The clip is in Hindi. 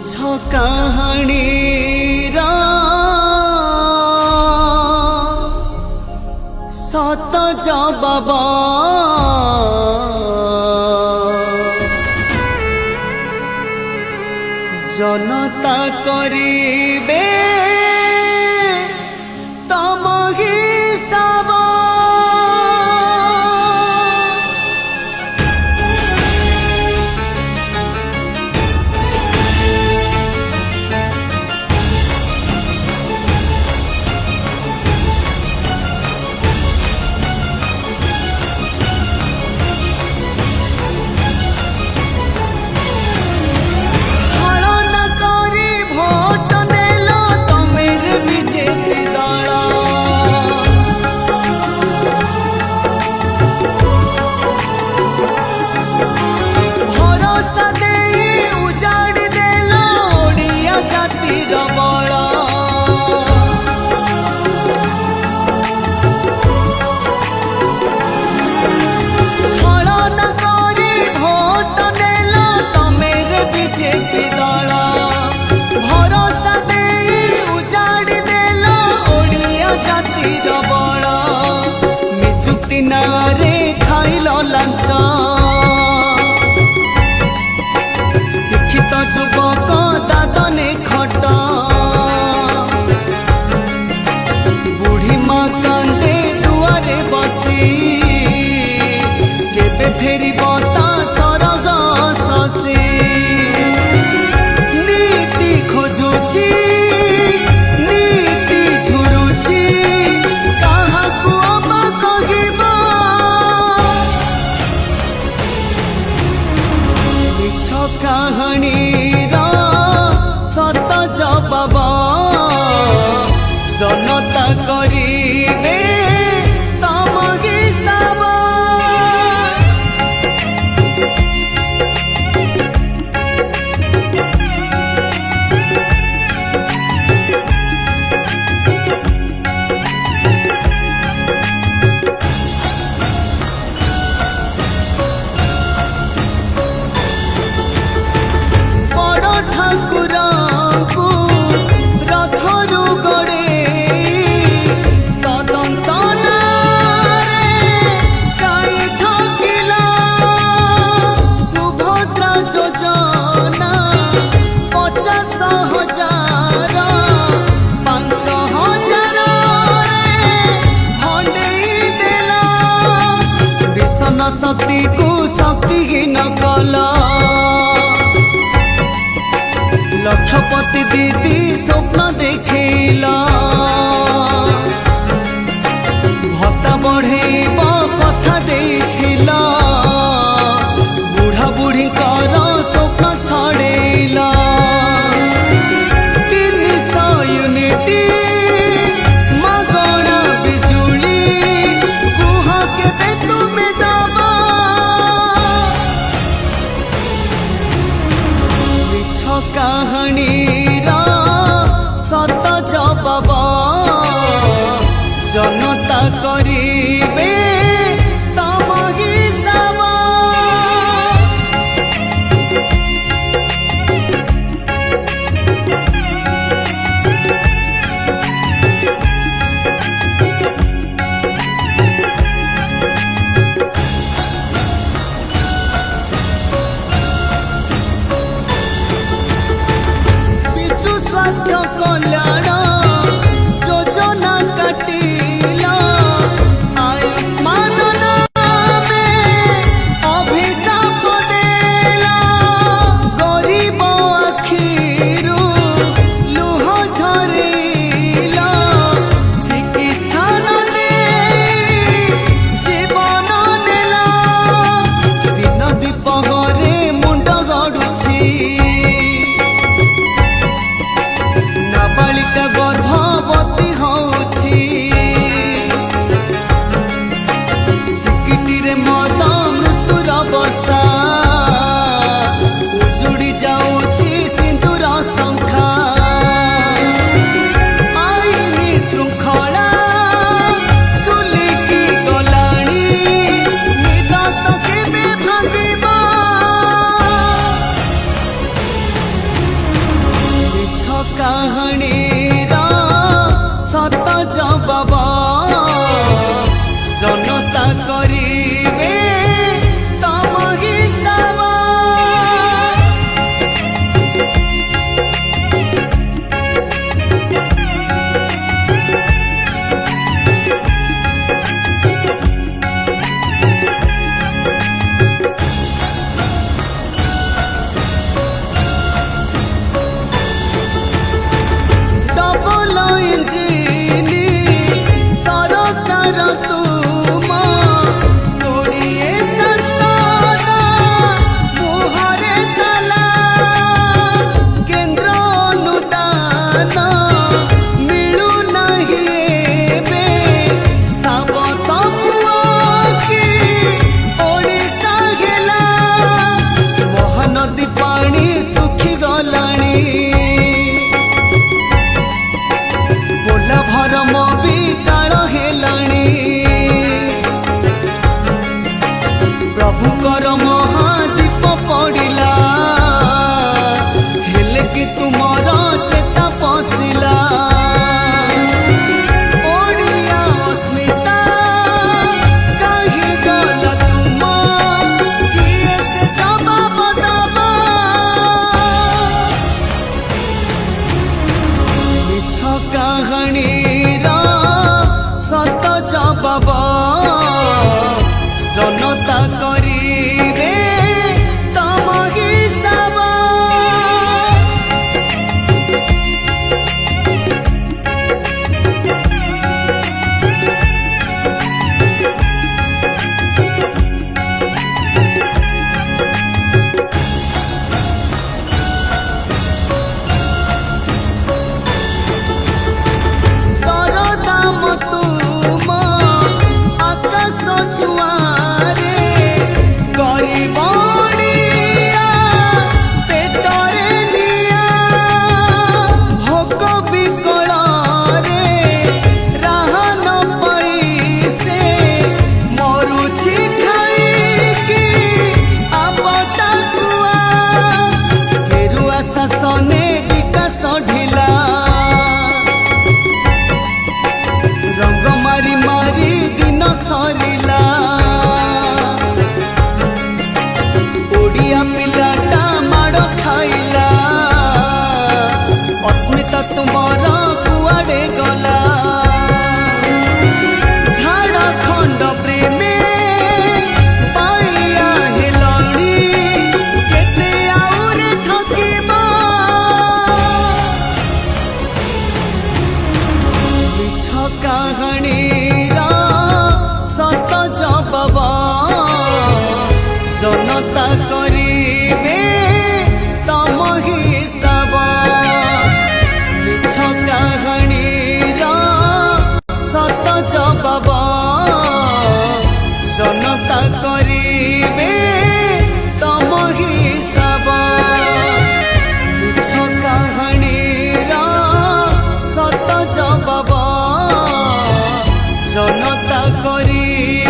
कहानी सत जवाब जनता करिबे तम हिसाब नारे खाइल लांच शिक्षित युवक दादने खट बुढ़ी माँ कांदे दुआरे बसी केबे फेरिब ता सरग शशि नीति खोजुछि नीति झुरुछि कहानी सत जवाब जनता करिबे तम हिसाब शक्ति को शक्तिहीन कल लक्षपति दीदी स्वप्न देखिला भत्ता बढ़ेब कथा देथिला बुढ़ा बुढ़ी कर स्वप्न छड़ेला 300 यूनिटी मगणा बिजुली कुह केबे तुमे दबा कहानी सत जवाब जनता करिबे तम हिसाब स्वास्थ्य कल्याण योजना कटिला आयुष्मान नामे अभिशाप देला गरीब आखिरू लुह झरिला चिकित्सा न दे जीवन नेला दिन दीपहरे मुंड गड़ुछि नाबालिका जनता करिबे तम हिसाब मिछ काहाणीर सत जवाब जनता करिबे तम हिसाब मिछ काहाणीर सत जवाब जनता करिबे